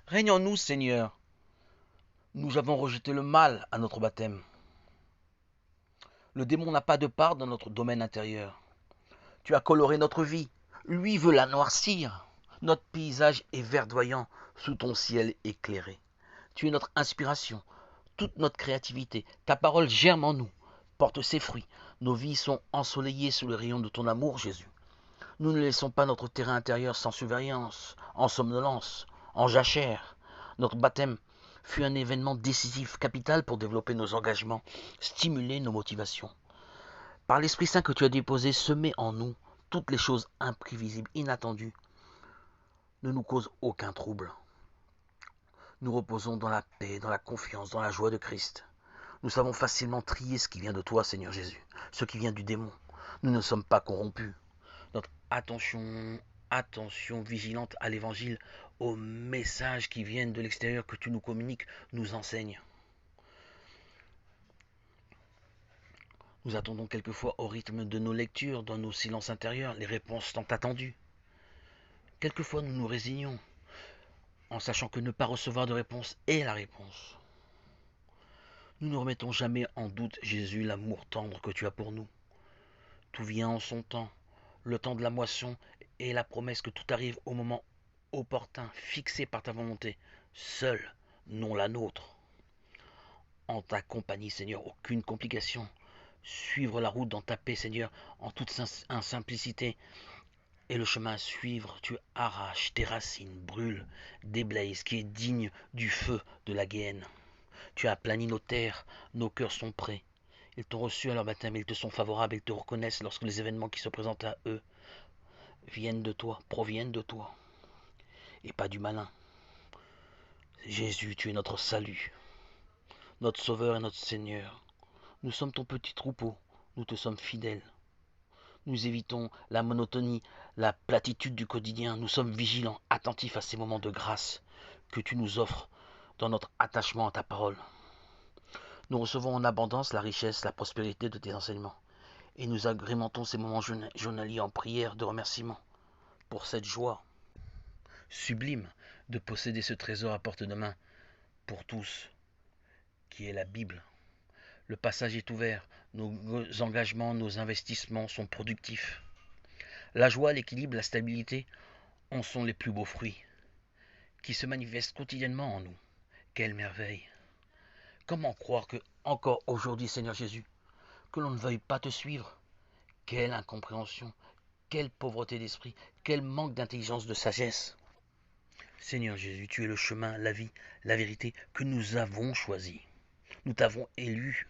Règne en nous, Seigneur. Nous avons rejeté le mal à notre baptême. Le démon n'a pas de part dans notre domaine intérieur. Tu as coloré notre vie. Lui veut la noircir. Notre paysage est verdoyant sous ton ciel éclairé. Tu es notre inspiration, toute notre créativité. Ta parole germe en nous, porte ses fruits. Nos vies sont ensoleillées sous le rayon de ton amour, Jésus. Nous ne laissons pas notre terrain intérieur sans surveillance, en somnolence, en jachère. Notre baptême fut un événement décisif, capital pour développer nos engagements, stimuler nos motivations. Par l'Esprit Saint que tu as déposé, semé en nous, toutes les choses imprévisibles, inattendues, ne nous causent aucun trouble. Nous reposons dans la paix, dans la confiance, dans la joie de Christ. Nous savons facilement trier ce qui vient de toi, Seigneur Jésus, ce qui vient du démon. Nous ne sommes pas corrompus. Notre attention vigilante à l'évangile, aux messages qui viennent de l'extérieur que tu nous communiques, nous enseigne. Nous attendons quelquefois au rythme de nos lectures, dans nos silences intérieurs, les réponses tant attendues. Quelquefois nous nous résignons, en sachant que ne pas recevoir de réponse est la réponse. Nous ne remettons jamais en doute, Jésus, l'amour tendre que tu as pour nous. Tout vient en son temps, le temps de la moisson et la promesse que tout arrive au moment opportun, fixé par ta volonté, seule, non la nôtre. En ta compagnie, Seigneur, aucune complication. Suivre la route dans ta paix, Seigneur, en toute simplicité. Et le chemin à suivre, tu arraches tes racines, brûles, déblayes ce qui est digne du feu de la Guéhenne. Tu as aplani nos terres, nos cœurs sont prêts. Ils t'ont reçu à leur baptême, ils te sont favorables, ils te reconnaissent lorsque les événements qui se présentent à eux viennent de toi, proviennent de toi, et pas du malin. Jésus, tu es notre salut, notre Sauveur et notre Seigneur. Nous sommes ton petit troupeau, nous te sommes fidèles. Nous évitons la monotonie, la platitude du quotidien. Nous sommes vigilants, attentifs à ces moments de grâce que tu nous offres dans notre attachement à ta parole. Nous recevons en abondance la richesse, la prospérité de tes enseignements. Et nous agrémentons ces moments journaliers en prière de remerciement pour cette joie sublime de posséder ce trésor à portée de main pour tous, qui est la Bible. Le passage est ouvert, nos engagements, nos investissements sont productifs. La joie, l'équilibre, la stabilité en sont les plus beaux fruits, qui se manifestent quotidiennement en nous. Quelle merveille! Comment croire que, encore aujourd'hui, Seigneur Jésus, que l'on ne veuille pas te suivre? Quelle incompréhension, quelle pauvreté d'esprit, quel manque d'intelligence, de sagesse! Seigneur Jésus, tu es le chemin, la vie, la vérité que nous avons choisi. Nous t'avons élu